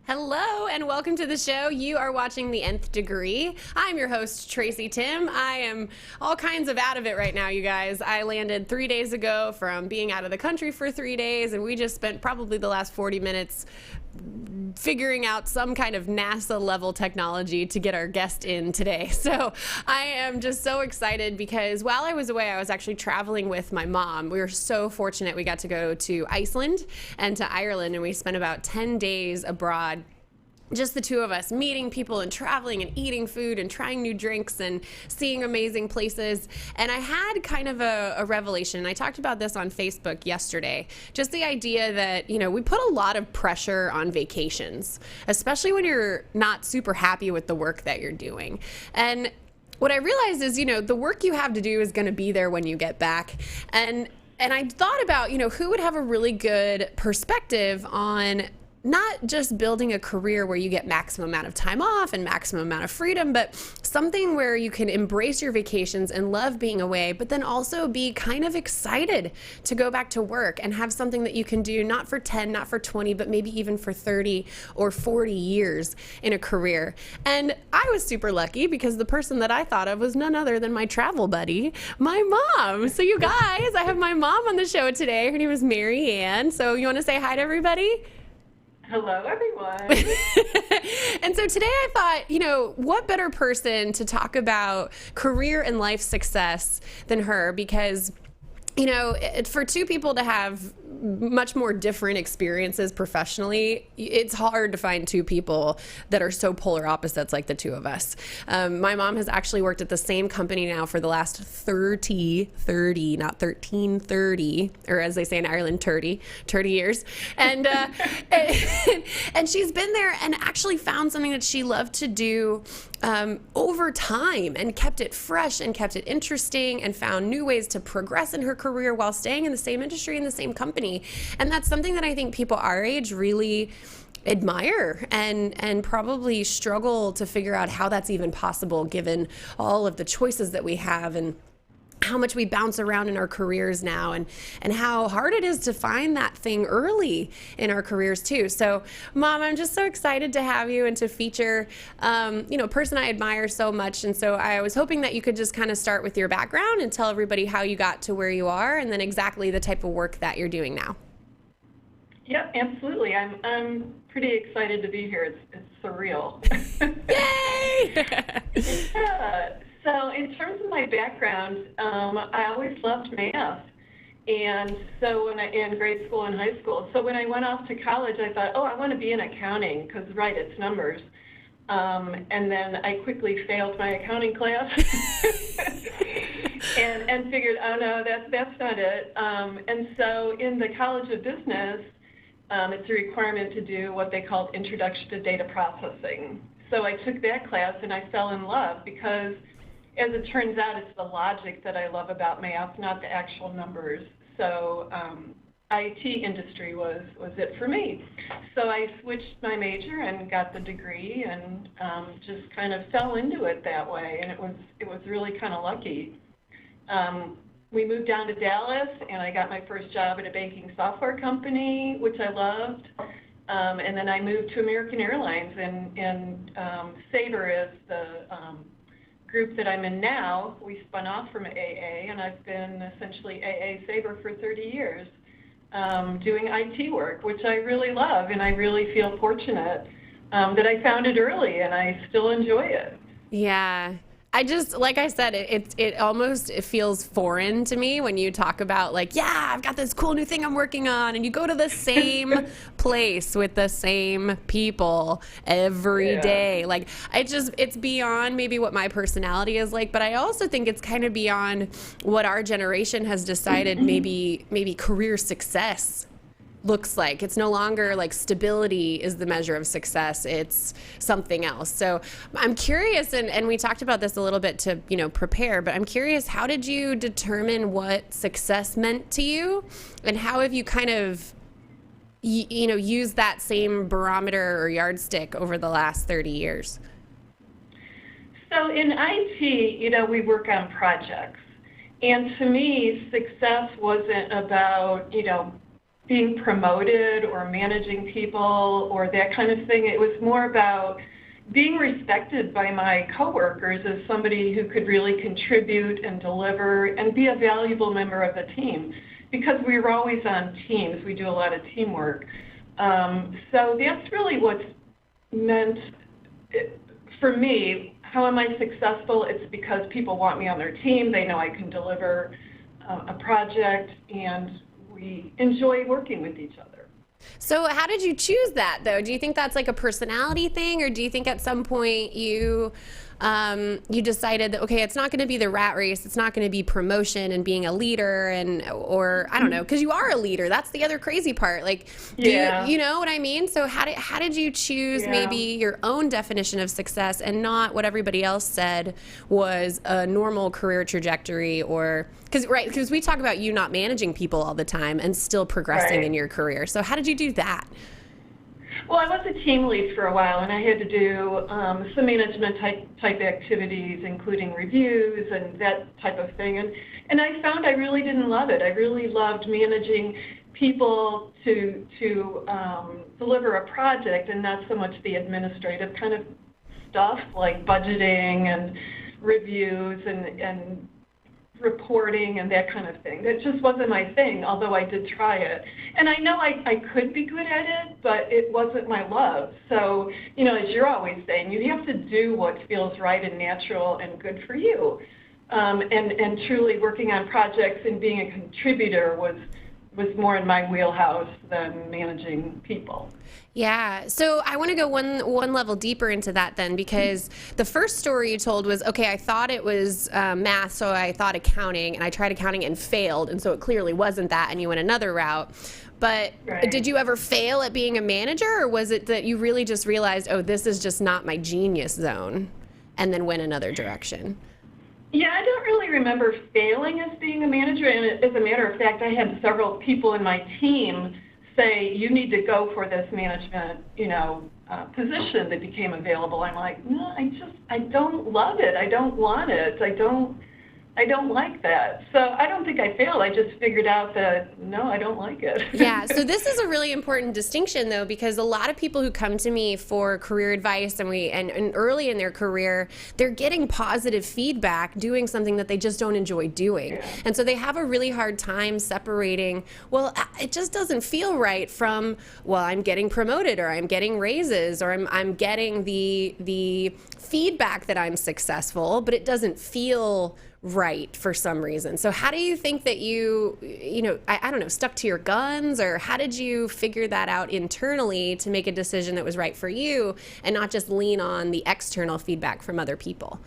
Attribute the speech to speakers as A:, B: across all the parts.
A: Hello and welcome to the show. You are watching The Nth Degree. I'm your host, Tracy Timm. I am all kinds of out of it right now, you guys. I landed 3 days ago from being out of the country for 3 days, and we just spent probably the last 40 minutes figuring out some kind of NASA level technology to get our guest in today. So I am just so excited because while I was away, I was actually traveling with my mom. We were so fortunate. We got to go to Iceland and to Ireland, and we spent about 10 days abroad. Just the two of us, meeting people and traveling and eating food and trying new drinks and seeing amazing places. And I had kind of a revelation. I talked about this on Facebook yesterday. Just the idea that, we put a lot of pressure on vacations, especially when you're not super happy with the work that you're doing. And what I realized is, the work you have to do is going to be there when you get back. And I thought about, who would have a really good perspective on not just building a career where you get maximum amount of time off and maximum amount of freedom, but something where you can embrace your vacations and love being away, but then also be kind of excited to go back to work and have something that you can do not for 10, not for 20, but maybe even for 30 or 40 years in a career. And I was super lucky because the person that I thought of was none other than my travel buddy, my mom. So you guys, I have my mom on the show today. Her name is Mary Ann. So you want to say hi to everybody?
B: Hello, everyone.
A: And so today I thought, what better person to talk about career and life success than her? Because, for two people to have much more different experiences professionally, it's hard to find two people that are so polar opposites like the two of us. My mom has actually worked at the same company now for the last 30, not 13, 30, or as they say in Ireland, 30 years. And, and she's been there and actually found something that she loved to do over time and kept it fresh and kept it interesting and found new ways to progress in her career while staying in the same industry in the same company. And that's something that I think people our age really admire and probably struggle to figure out how that's even possible given all of the choices that we have and how much we bounce around in our careers now and how hard it is to find that thing early in our careers too. So Mom, I'm just so excited to have you and to feature, a person I admire so much. And so I was hoping that you could just kind of start with your background and tell everybody how you got to where you are and then exactly the type of work that you're doing now.
B: Yep, absolutely. I'm pretty excited to be here. It's surreal.
A: Yay!
B: Yeah. So in terms of my background, I always loved math. And so in grade school and high school. So when I went off to college, I thought, I want to be in accounting because, right, it's numbers. And then I quickly failed my accounting class and figured, no, that's not it. And so in the College of Business, it's a requirement to do what they called Introduction to Data Processing. So I took that class and I fell in love because, as it turns out, it's the logic that I love about math, not the actual numbers. So IT industry was it for me. So I switched my major and got the degree and just kind of fell into it that way. And it was really kind of lucky. We moved down to Dallas, and I got my first job at a banking software company, which I loved. And then I moved to American Airlines, and Sabre is the group that I'm in now. We spun off from AA, and I've been essentially AA Sabre for 30 years, doing IT work, which I really love, and I really feel fortunate that I found it early, and I still enjoy it.
A: Yeah. I just, like I said, it almost feels foreign to me when you talk about I've got this cool new thing I'm working on, and you go to the same place with the same people every day. It's beyond maybe what my personality is like, but I also think it's kind of beyond what our generation has decided maybe career success looks like. It's no longer like stability is the measure of success. It's something else. So I'm curious, and we talked about this a little bit to, prepare, but I'm curious, how did you determine what success meant to you? And how have you kind of, used that same barometer or yardstick over the last 30 years?
B: So in IT, we work on projects. And to me, success wasn't about, being promoted or managing people or that kind of thing. It was more about being respected by my coworkers as somebody who could really contribute and deliver and be a valuable member of the team. Because we were always on teams, we do a lot of teamwork. So that's really what's meant for me. How am I successful? It's because people want me on their team. They know I can deliver a project, and we enjoy working with each other.
A: So how did you choose that, though? Do you think that's like a personality thing, or do you think at some point you decided that, okay, it's not going to be the rat race, it's not going to be promotion and being a leader, or I don't know, because you are a leader. That's the other crazy part. Like, you know what I mean? So how did you choose maybe your own definition of success and not what everybody else said was a normal career trajectory? Or because we talk about you not managing people all the time and still progressing in your career. So how did you do that?
B: Well, I was a team lead for a while, and I had to do some management type activities, including reviews and that type of thing. And I found I really didn't love it. I really loved managing people to deliver a project, and not so much the administrative kind of stuff like budgeting and reviews and reporting and that kind of thing. That just wasn't my thing, although I did try it. And I know I could be good at it, but it wasn't my love. So, as you're always saying, you have to do what feels right and natural and good for you. And truly working on projects and being a contributor was more in my wheelhouse than managing people.
A: Yeah. So I want to go one level deeper into that then, because the first story you told was, okay, I thought it was math, so I thought accounting, and I tried accounting and failed, and so it clearly wasn't that, and you went another route. But did you ever fail at being a manager, or was it that you really just realized, oh, this is just not my genius zone, and then went another direction?
B: Yeah, I don't really remember failing as being a manager, and as a matter of fact, I had several people in my team say, you need to go for this management, position that became available. I'm like, no, I don't love it. I don't want it. I don't like that. So I don't think I failed. I just figured out that, no, I don't like it.
A: Yeah, so this is a really important distinction, though, because a lot of people who come to me for career advice and early in their career, they're getting positive feedback doing something that they just don't enjoy doing. Yeah. And so they have a really hard time separating, well, it just doesn't feel right from, well, I'm getting promoted, or I'm getting raises, or I'm getting the feedback that I'm successful, but it doesn't feel right for some reason. So how do you think that I don't know, stuck to your guns, or how did you figure that out internally to make a decision that was right for you and not just lean on the external feedback from other people?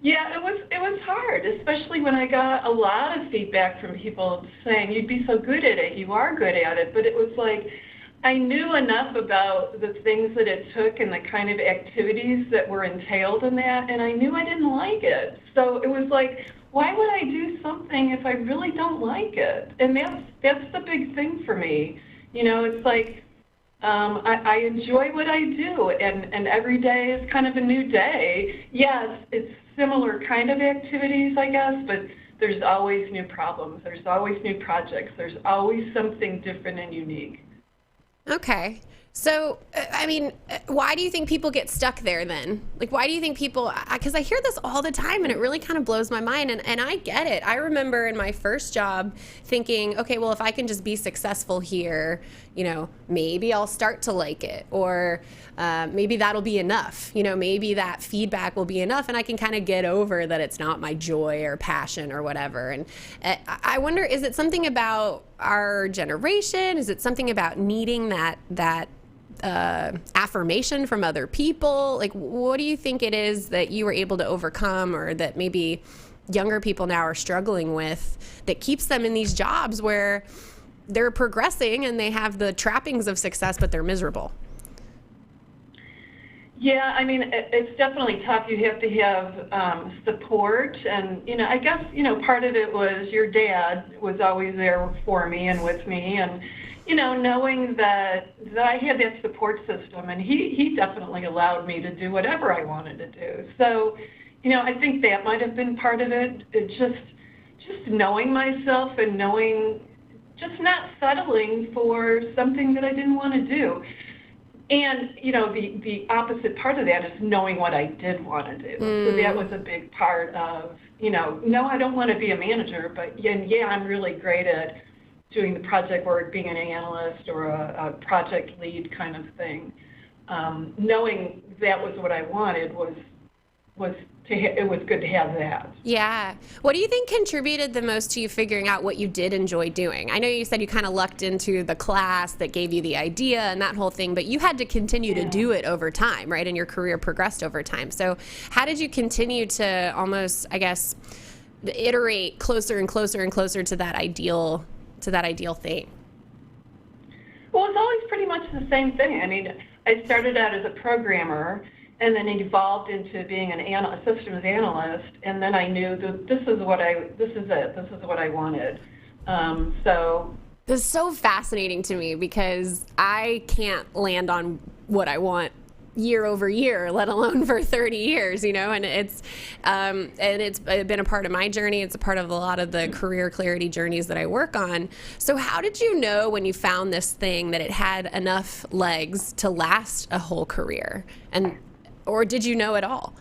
B: Yeah, it was hard, especially when I got a lot of feedback from people saying, you'd be so good at it, you are good at it, but it was like, I knew enough about the things that it took and the kind of activities that were entailed in that, and I knew I didn't like it. So it was like, why would I do something if I really don't like it? And that's the big thing for me. It's like, I enjoy what I do, and every day is kind of a new day. Yes, it's similar kind of activities, I guess, but there's always new problems. There's always new projects. There's always something different and unique.
A: Okay. So, why do you think people get stuck there then? Like, why do you think people, because I hear this all the time and it really kind of blows my mind, and I get it. I remember in my first job thinking, okay, well, if I can just be successful here, maybe I'll start to like it, or maybe that'll be enough. Maybe that feedback will be enough and I can kind of get over that it's not my joy or passion or whatever. And I wonder, is it something about our generation? Is it something about needing that affirmation from other people? Like, what do you think it is that you were able to overcome, or that maybe younger people now are struggling with, that keeps them in these jobs where they're progressing and they have the trappings of success, but they're miserable.
B: Yeah, I mean, it's definitely tough. You have to have support, and I guess part of it was your dad was always there for me and with me, and knowing that I had that support system, and he definitely allowed me to do whatever I wanted to do. So, I think that might have been part of it. Just knowing myself and just not settling for something that I didn't want to do. And, the opposite part of that is knowing what I did want to do. So that was a big part of, no, I don't want to be a manager, but yeah, I'm really great at doing the project work, being an analyst or a project lead kind of thing. Knowing that was what I wanted it was good to have that.
A: Yeah. What do you think contributed the most to you figuring out what you did enjoy doing? I know you said you kind of lucked into the class that gave you the idea and that whole thing, but you had to continue to do it over time, right? And your career progressed over time. So how did you continue to almost, I guess, iterate closer and closer and closer to that ideal thing?
B: Well, it's always pretty much the same thing. I mean, I started out as a programmer, and then it evolved into being a systems analyst, and then I knew that this is what I wanted.
A: This is so fascinating to me because I can't land on what I want year over year, let alone for 30 years, and it's been a part of my journey. It's a part of a lot of the career clarity journeys that I work on. So how did you know when you found this thing that it had enough legs to last a whole career? Or did you know at all?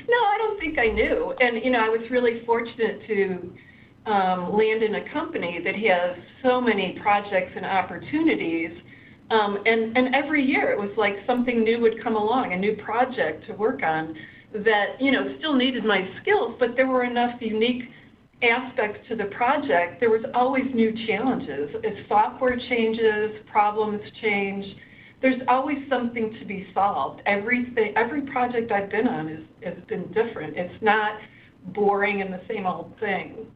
B: No, I don't think I knew. And, I was really fortunate to land in a company that has so many projects and opportunities. And every year it was like something new would come along, a new project to work on that, still needed my skills, but there were enough unique aspects to the project. There was always new challenges. As software changes, problems change, there's always something to be solved. Every project I've been on has been different. It's not boring and the same old thing.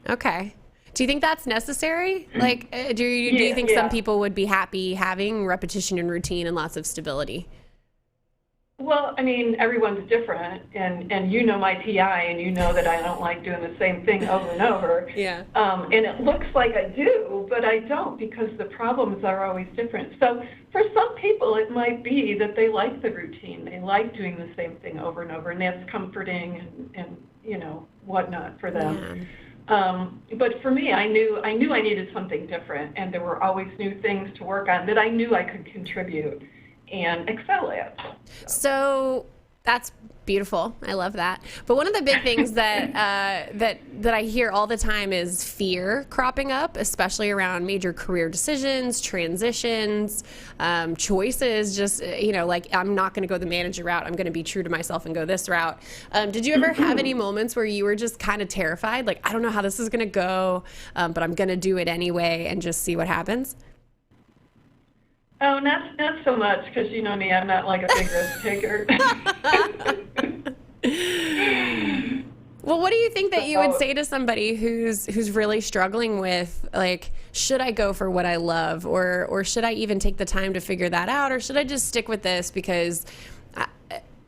A: Okay. Do you think that's necessary? Like, do you think some people would be happy having repetition and routine and lots of stability?
B: Well, I mean, everyone's different, and my PI, and you know that I don't like doing the same thing over and over.
A: Yeah.
B: And it looks like I do, but I don't, because the problems are always different. So for some people, it might be that they like the routine. They like doing the same thing over and over, and that's comforting and whatnot for them. Yeah. But for me, I knew I needed something different, and there were always new things to work on that I knew I could contribute and excel at. So
A: that's beautiful. I love that. But one of the big things that I hear all the time is fear cropping up, especially around major career decisions, transitions, choices. Just like, I'm not going to go the manager route. I'm going to be true to myself and go this route. Did you ever have any moments where you were just kind of terrified, like, I don't know how this is going to go, but I'm going to do it anyway and just see what happens?
B: Oh, not so much, because you know me, I'm not like a big risk taker.
A: Well, what do you think that you would say to somebody who's really struggling with, like, should I go for what I love, or should I even take the time to figure that out, or should I just stick with this because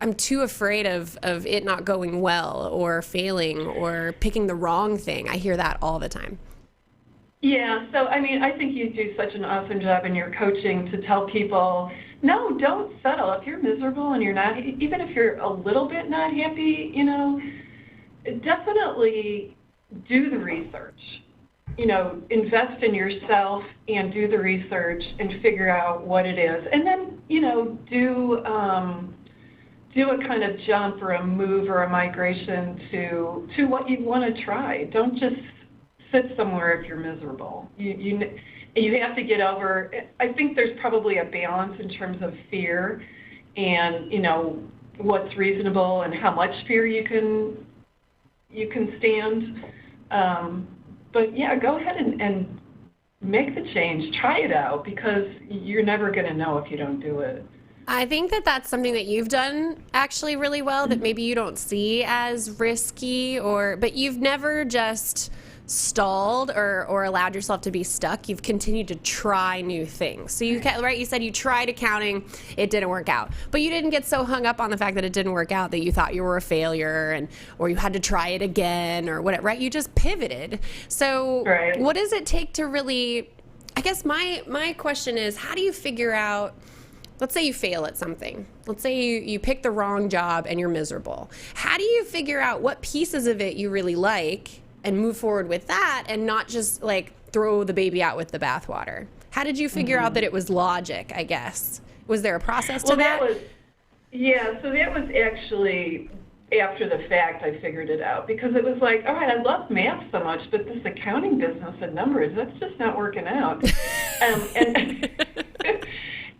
A: I'm too afraid of it not going well, or failing, or picking the wrong thing? I hear that all the time.
B: Yeah, so I mean, I think you do such an awesome job in your coaching to tell people, no, don't settle. If you're miserable and you're not, even if you're a little bit not happy, definitely do the research. Invest in yourself and do the research and figure out what it is. And then, do a kind of jump or a move or a migration to what you want to try. Don't just sit somewhere if you're miserable. You have to get over. I think there's probably a balance in terms of fear and what's reasonable and how much fear you can stand. But yeah, go ahead and make the change. Try it out, because you're never going to know if you don't do it.
A: I think that that's something that you've done actually really well, that maybe you don't see as risky, but you've never just stalled or allowed yourself to be stuck. You've continued to try new things. So you said you tried accounting, it didn't work out, but you didn't get so hung up on the fact that it didn't work out that you thought you were a failure or you had to try it again or whatever, right? You just pivoted. So
B: Right.
A: what does it take to really, I guess my question is, how do you figure out, let's say you fail at something. Let's say you pick the wrong job and you're miserable. How do you figure out what pieces of it you really like and move forward with that and not just like throw the baby out with the bathwater? How did you figure out that it was logic, I guess? Was there a process to that?
B: So that was actually after the fact I figured it out, because it was like, all right, I love math so much, but this accounting business and numbers, that's just not working out.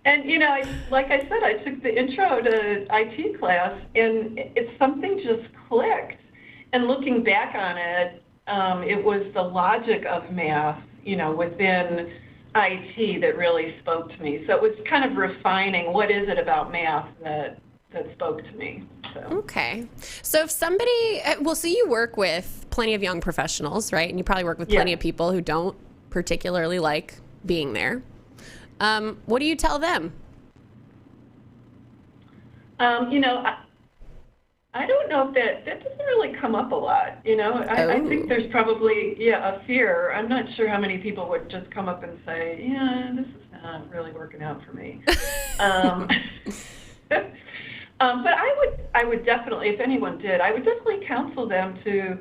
B: And you know, like I said, I took the intro to IT class, and something just clicked. And looking back on it, it was the logic of math, you know, within IT that really spoke to me. So it was kind of refining what is it about math that spoke to me. So.
A: Okay. So if somebody, so you work with plenty of young professionals, right? And you probably work with plenty of people who don't particularly like being there. What do you tell them?
B: You know, I don't know if that doesn't really come up a lot. You know, I think there's probably, a fear. I'm not sure how many people would just come up and say, yeah, this is not really working out for me. But I would definitely, if anyone did, I would definitely counsel them to,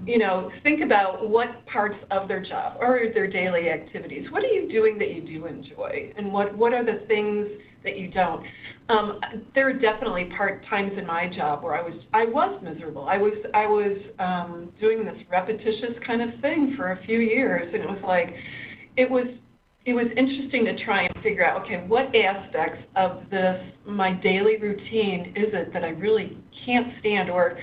B: you know, think about what parts of their job or their daily activities. What are you doing that you do enjoy, and what are the things that you don't? There are definitely times in my job where I was miserable. I was doing this repetitious kind of thing for a few years, and it was like it was interesting to try and figure out, okay, what aspects of my daily routine is it that I really can't stand, or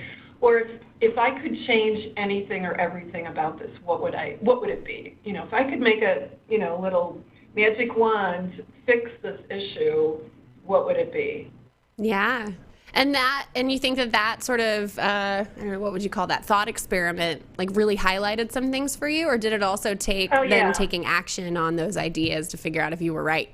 B: if I could change anything or everything about this, what would it be? You know, if I could make a little magic wand fix this issue, what would it be?
A: Yeah. And you think that sort of, I don't know, what would you call that, thought experiment, like really highlighted some things for you? Or did it also take taking action on those ideas to figure out if you were right?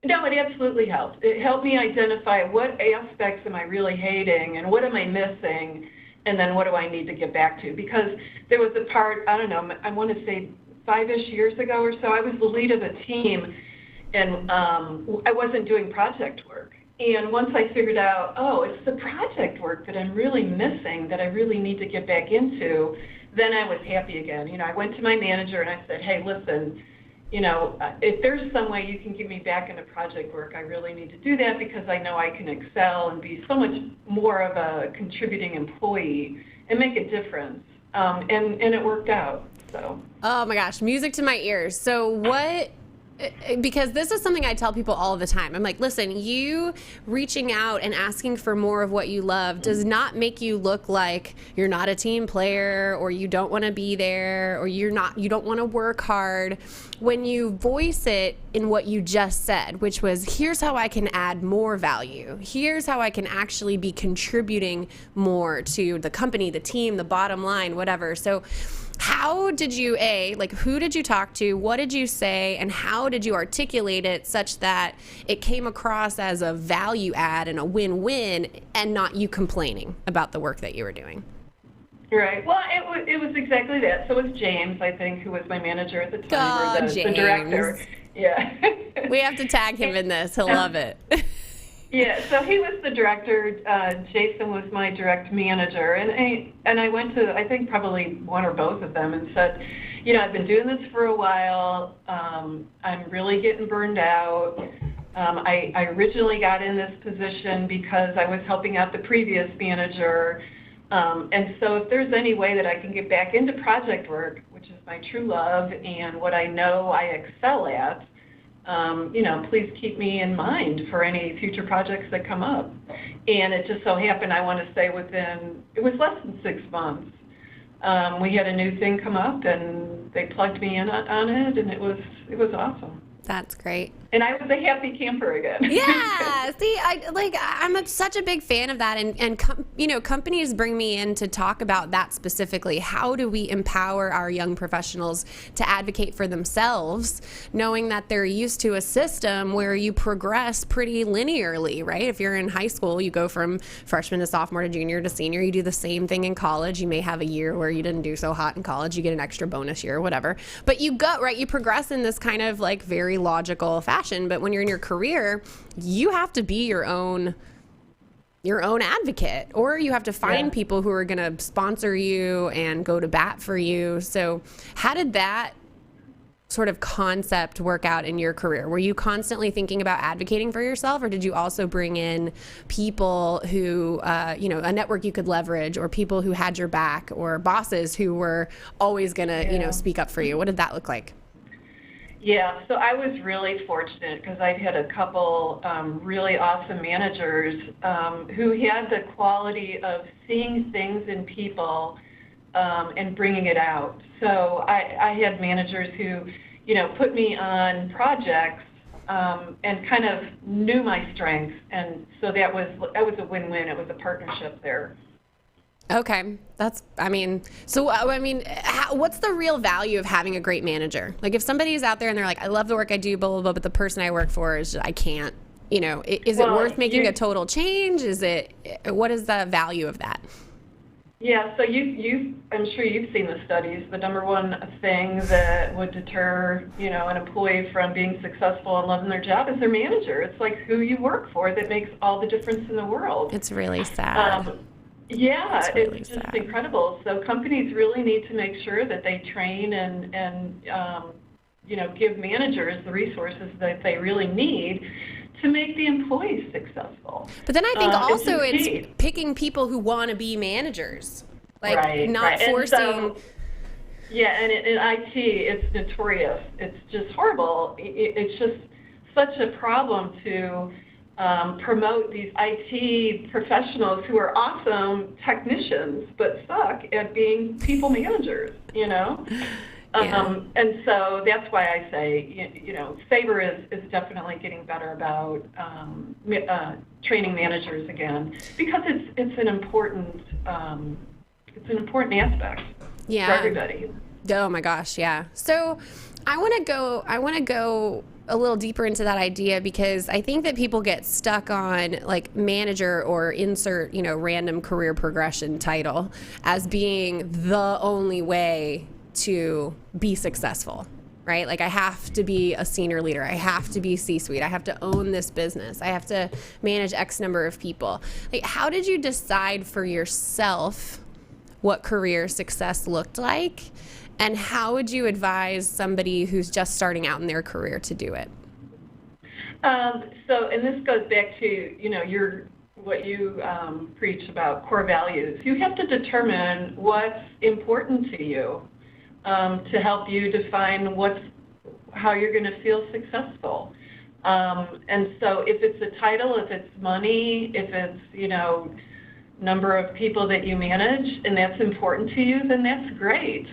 B: No, it absolutely helped. It helped me identify what aspects am I really hating and what am I missing, and then what do I need to get back to? Because there was a part, I don't know, I want to say 5-ish years ago or so, I was the lead of a team, and I wasn't doing project work. And once I figured out, it's the project work that I'm really missing, that I really need to get back into, then I was happy again. You know, I went to my manager and I said, hey, listen, you know, if there's some way you can get me back into project work, I really need to do that, because I know I can excel and be so much more of a contributing employee and make a difference. And it worked out. So.
A: Oh my gosh, music to my ears. So because this is something I tell people all the time. I'm like, listen, you reaching out and asking for more of what you love does not make you look like you're not a team player, or you don't want to be there, or you don't want to work hard. When you voice it in what you just said, which was, here's how I can add more value. Here's how I can actually be contributing more to the company, the team, the bottom line, whatever. So how did you, who did you talk to, what did you say, and how did you articulate it such that it came across as a value add and a win-win, and not you complaining about the work that you were doing?
B: Right. Well, it was exactly that. So it was James, I think, who was my manager at the time, or the director. Yeah.
A: We have to tag him in this. He'll love it.
B: Yeah, so he was the director. Jason was my direct manager, and I went to, I think, probably one or both of them and said, you know, I've been doing this for a while. I'm really getting burned out. I originally got in this position because I was helping out the previous manager. And so if there's any way that I can get back into project work, which is my true love and what I know I excel at, you know, please keep me in mind for any future projects that come up. And it just so happened, I want to say it was less than 6 months, we had a new thing come up, and they plugged me in on it, and it was awesome.
A: That's great.
B: And I was a happy camper again.
A: Yeah. See, I'm such a big fan of that. And companies bring me in to talk about that specifically. How do we empower our young professionals to advocate for themselves, knowing that they're used to a system where you progress pretty linearly, right? If you're in high school, you go from freshman to sophomore to junior to senior. You do the same thing in college. You may have a year where you didn't do so hot in college. You get an extra bonus year or whatever. But you go, right? You progress in this kind of like very logical fashion. But when you're in your career, you have to be your own advocate, or you have to find people who are going to sponsor you and go to bat for you. So how did that sort of concept work out in your career? Were you constantly thinking about advocating for yourself, or did you also bring in people who, a network you could leverage, or people who had your back, or bosses who were always going to, speak up for you? What did that look like?
B: Yeah, so I was really fortunate because I'd had a couple really awesome managers who had the quality of seeing things in people and bringing it out. So I had managers who, put me on projects and kind of knew my strengths, and so that was a win-win. It was a partnership there.
A: Okay. What's the real value of having a great manager? Like if somebody's out there and they're like, I love the work I do, blah, blah, blah, but the person I work for is, I can't, is it worth making a total change? What is the value of that?
B: Yeah, so I'm sure you've seen the studies. The number one thing that would deter, an employee from being successful and loving their job is their manager. It's like who you work for that makes all the difference in the world.
A: It's really sad.
B: Yeah, it's just incredible. So companies really need to make sure that they train and give managers the resources that they really need to make the employees successful.
A: But then I think also it's picking people who want to be managers, not forcing. And in IT, it's notorious. It's just horrible. It's just such a problem to promote these IT professionals who are awesome technicians but suck at being people managers, And so that's why I say, Sabre is definitely getting better about training managers again, because it's an important aspect for everybody. Oh my gosh, yeah. So I want to go a little deeper into that idea, because I think that people get stuck on like manager or insert, random career progression title as being the only way to be successful, right? Like I have to be a senior leader. I have to be C-suite. I have to own this business. I have to manage X number of people. Like, how did you decide for yourself what career success looked like? And how would you advise somebody who's just starting out in their career to do it? And
B: this goes back to, what you preach about core values. You have to determine what's important to you to help you define how you're going to feel successful. And so if it's a title, if it's money, if it's, number of people that you manage, and that's important to you, then that's great.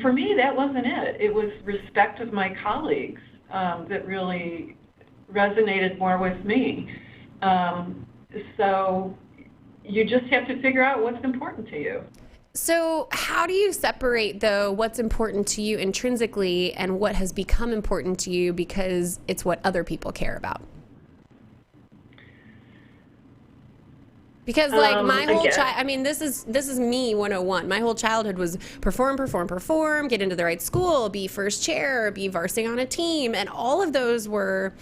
B: For me, that wasn't it. It was respect of my colleagues that really resonated more with me. So you just have to figure out what's important to you.
A: So how do you separate, though, what's important to you intrinsically and what has become important to you because it's what other people care about? Because like my whole this is me 101. My whole childhood was perform, get into the right school, be first chair, be varsity on a team, and all of those were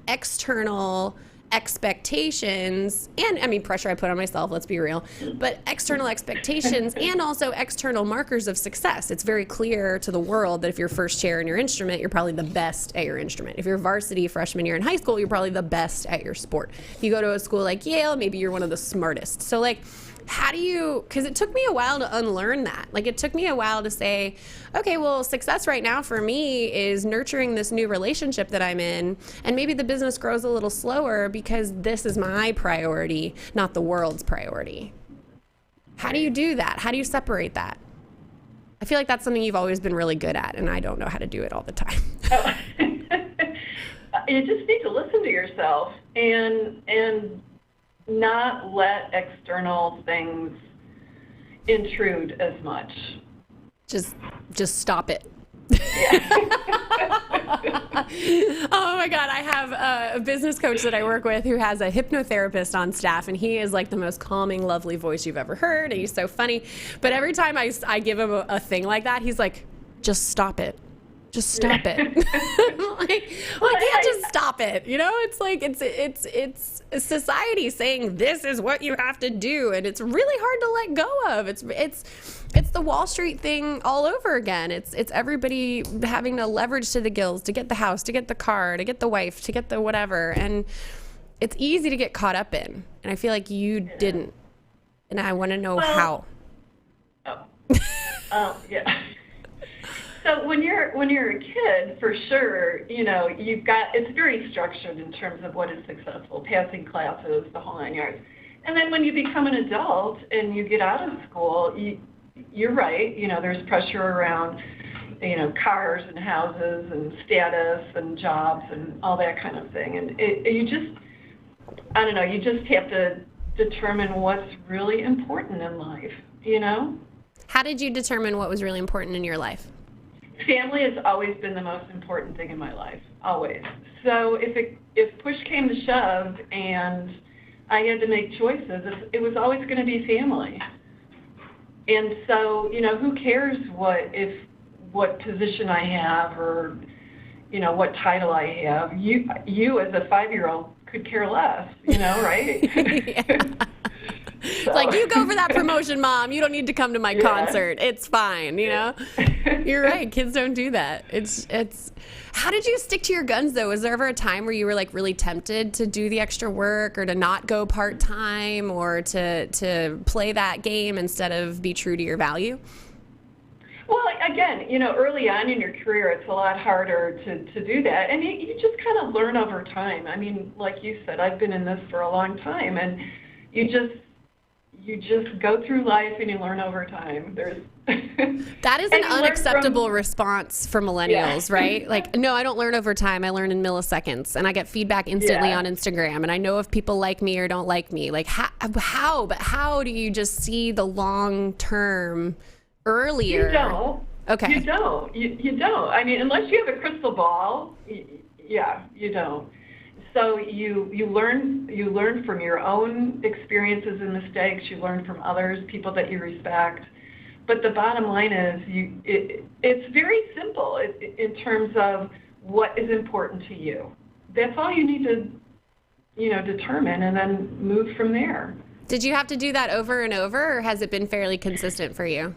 A: external expectations and pressure I put on myself, let's be real, but external expectations and also external markers of success. It's very clear to the world that if you're first chair in your instrument, you're probably the best at your instrument. If you're varsity freshman year in high school, you're probably the best at your sport. If you go to a school like Yale, maybe you're one of the smartest. So like, how do you, because it took me a while to unlearn that. Like it took me a while to say, okay, well, success right now for me is nurturing this new relationship that I'm in, and maybe the business grows a little slower because this is my priority, not the world's priority. How do you do that? How do you separate that? I feel like that's something you've always been really good at, and I don't know how to do it all the time.
B: you just need to listen to yourself and not let external things intrude as much.
A: Just stop it.
B: Yeah.
A: Oh my God, I have a business coach that I work with who has a hypnotherapist on staff, and he is like the most calming, lovely voice you've ever heard, and he's so funny. But every time I give him a thing like that, he's like, just stop it. Just stop it. Well, I can't just stop it. You know, it's like it's society saying this is what you have to do, and it's really hard to let go of. It's the Wall Street thing all over again. It's everybody having to leverage to the gills to get the house, to get the car, to get the wife, to get the whatever, and it's easy to get caught up in. And I feel like you didn't, and I want to know how.
B: Yeah. So when you're a kid, for sure, you know, it's very structured in terms of what is successful, passing classes, the whole 9 yards. And then when you become an adult and you get out of school, you're right, you know, there's pressure around, you know, cars and houses and status and jobs and all that kind of thing. And you just have to determine what's really important in life, you know?
A: How did you determine what was really important in your life?
B: Family has always been the most important thing in my life, always. So if push came to shove and I had to make choices, it was always going to be family. And so, you know, who cares what position I have or, you know, what title I have? You as a 5-year-old could care less, you know, right?
A: It's like, you go for that promotion, Mom. You don't need to come to my concert. It's fine, you know? You're right. Kids don't do that. It's. How did you stick to your guns, though? Was there ever a time where you were, like, really tempted to do the extra work or to not go part-time or to play that game instead of be true to your value?
B: Well, again, you know, early on in your career, it's a lot harder to do that. And you just kind of learn over time. I mean, like you said, I've been in this for a long time, and you just go through life and you learn over time.
A: That is an unacceptable response for millennials, right? Like, no, I don't learn over time. I learn in milliseconds, and I get feedback instantly on Instagram, and I know if people like me or don't like me. Like, how do you just see the long term earlier?
B: You don't. Okay. You don't. You don't. I mean, unless you have a crystal ball, you don't. So you learn from your own experiences and mistakes. You learn from others, people that you respect. But the bottom line is, it's very simple in terms of what is important to you. That's all you need to, you know, determine, and then move from there.
A: Did you have to do that over and over, or has it been fairly consistent for you?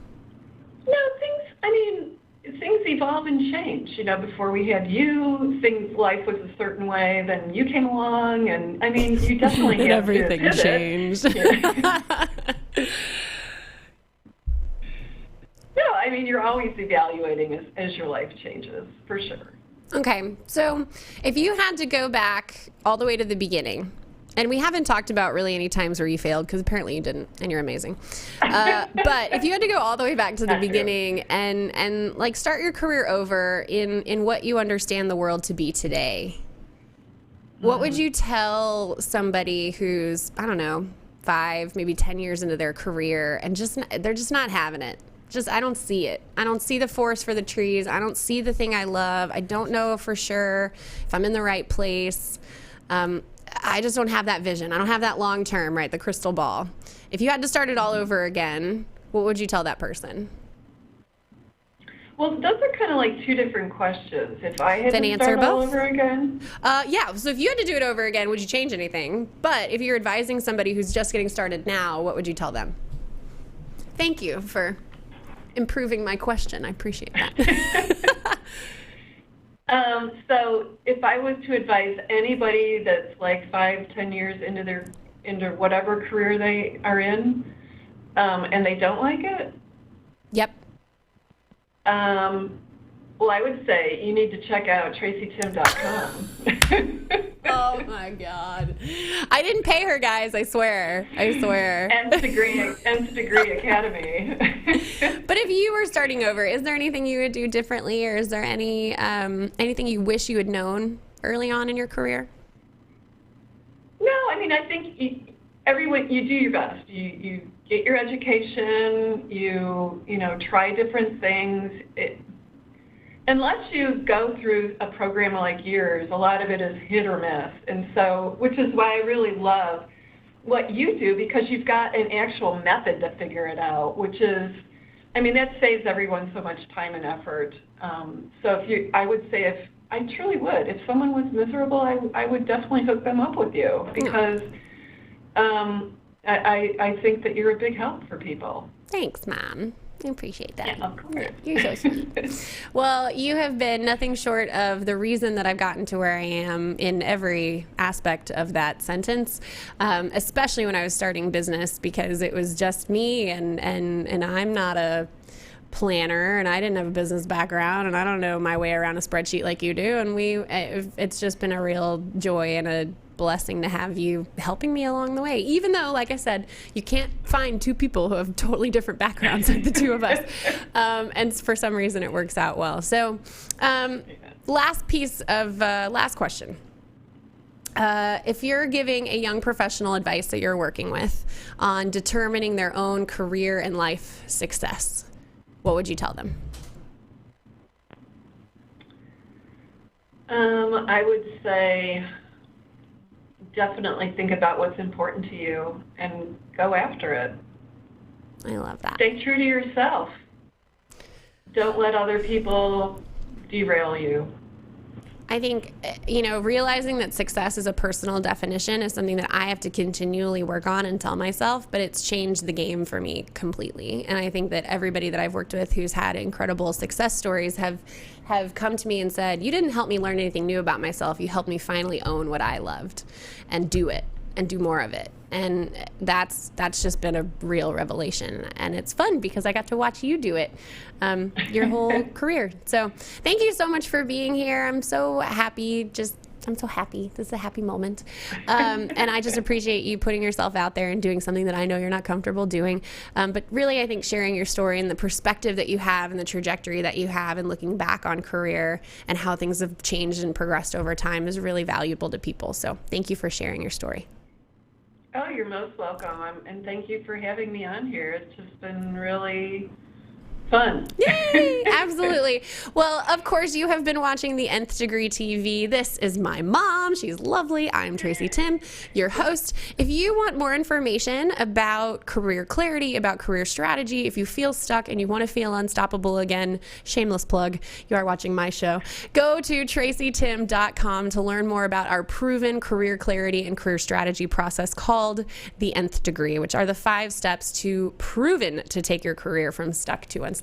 B: No, things evolve and change. You know, before we had you, life was a certain way. Then you came along, and I mean, you definitely have
A: everything
B: to pivot.
A: Changed.
B: No, I mean, you're always evaluating as your life changes, for sure.
A: Okay, so if you had to go back all the way to the beginning, and we haven't talked about really any times where you failed, because apparently you didn't, and you're amazing. But if you had to go all the way back to the beginning and like start your career over in what you understand the world to be today, what would you tell somebody who's, I don't know, 5, maybe 10 years into their career and they're just not having it? I don't see it. I don't see the forest for the trees. I don't see the thing I love. I don't know for sure if I'm in the right place. I just don't have that vision. I don't have that long term, right? The crystal ball. If you had to start it all over again, what would you tell that person?
B: Well, those are kind of like two different questions. If I had to start all over again?
A: Yeah, so if you had to do it over again, would you change anything? But if you're advising somebody who's just getting started now, what would you tell them? Thank you for improving my question. I appreciate that.
B: So if I was to advise anybody that's like 5-10 years into whatever career they are in, and they don't like it,
A: yep.
B: Well, I would say you need to check out tracytimm.com.
A: Oh my God. I didn't pay her, guys, I swear.
B: Nth Degree Academy.
A: But if you were starting over, is there anything you would do differently, or is there anything you wish you had known early on in your career?
B: No, I mean, I think you do your best. You get your education, you know, try different things. Unless you go through a program like yours, a lot of it is hit or miss. And so, which is why I really love what you do, because you've got an actual method to figure it out, which is, I mean, that saves everyone so much time and effort. So I would say I truly would. If someone was miserable, I would definitely hook them up with you, because I think that you're a big help for people.
A: Thanks, Mom. I appreciate that.
B: Yeah, of course.
A: You're so sweet. Well, you have been nothing short of the reason that I've gotten to where I am in every aspect of that sentence, especially when I was starting business, because it was just me, and I'm not a planner, and I didn't have a business background, and I don't know my way around a spreadsheet like you do, and it's just been a real joy and a blessing to have you helping me along the way, even though, like I said, you can't find two people who have totally different backgrounds like the two of us, and for some reason it works out well. So last question. If you're giving a young professional advice that you're working with on determining their own career and life success, what would you tell them?
B: I would say definitely think about what's important to you and go after it.
A: I love that.
B: Stay true to yourself. Don't let other people derail you.
A: I think, realizing that success is a personal definition is something that I have to continually work on and tell myself, but it's changed the game for me completely. And I think that everybody that I've worked with who's had incredible success stories have come to me and said, you didn't help me learn anything new about myself. You helped me finally own what I loved and do it and do more of it. And that's just been a real revelation. And it's fun because I got to watch you do it your whole career. So thank you so much for being here. I'm so happy. I'm so happy. This is a happy moment. And I just appreciate you putting yourself out there and doing something that I know you're not comfortable doing. But really, I think sharing your story and the perspective that you have and the trajectory that you have and looking back on career and how things have changed and progressed over time is really valuable to people. So thank you for sharing your story.
B: Oh, you're most welcome. And thank you for having me on here. It's just been really fun.
A: Yay! Absolutely. Well, of course, you have been watching the Nth Degree TV. This is my mom. She's lovely. I'm Tracy Timm, your host. If you want more information about career clarity, about career strategy, if you feel stuck and you want to feel unstoppable again, shameless plug, you are watching my show, go to tracytimm.com to learn more about our proven career clarity and career strategy process called the Nth Degree, which are the 5 steps to proven to take your career from stuck to unstoppable.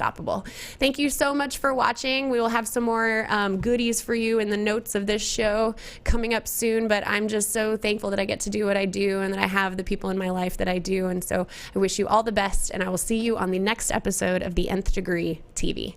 A: Thank you so much for watching. We will have some more goodies for you in the notes of this show coming up soon, but I'm just so thankful that I get to do what I do and that I have the people in my life that I do. And so I wish you all the best, and I will see you on the next episode of the Nth Degree TV.